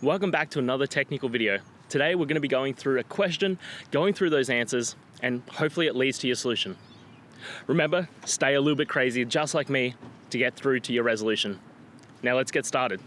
Welcome back to another technical video. Today we're going to be going through a question, going through those answers, and hopefully it leads to your solution. Remember, stay a little bit crazy, just like me, to get through to your resolution. Now let's get started.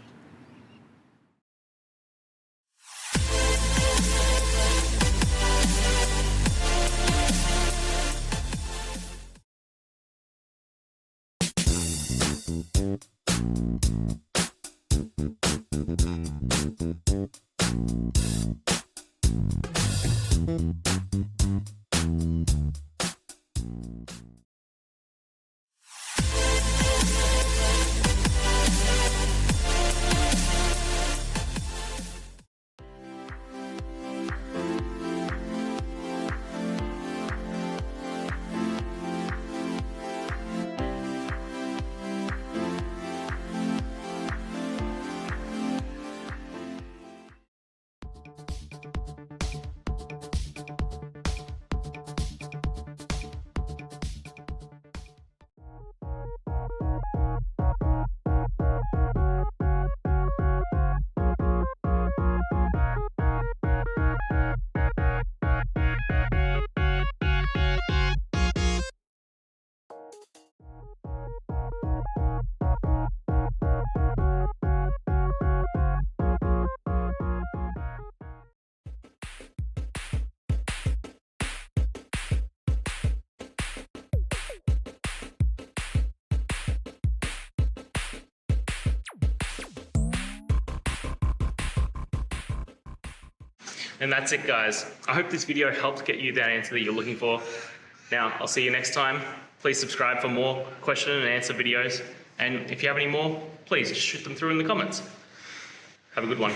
And that's it, guys. I hope this video helped get you that answer that you're looking for. Now, I'll see you next time. Please subscribe for more question and answer videos. And if you have any more, please just shoot them through in the comments. Have a good one.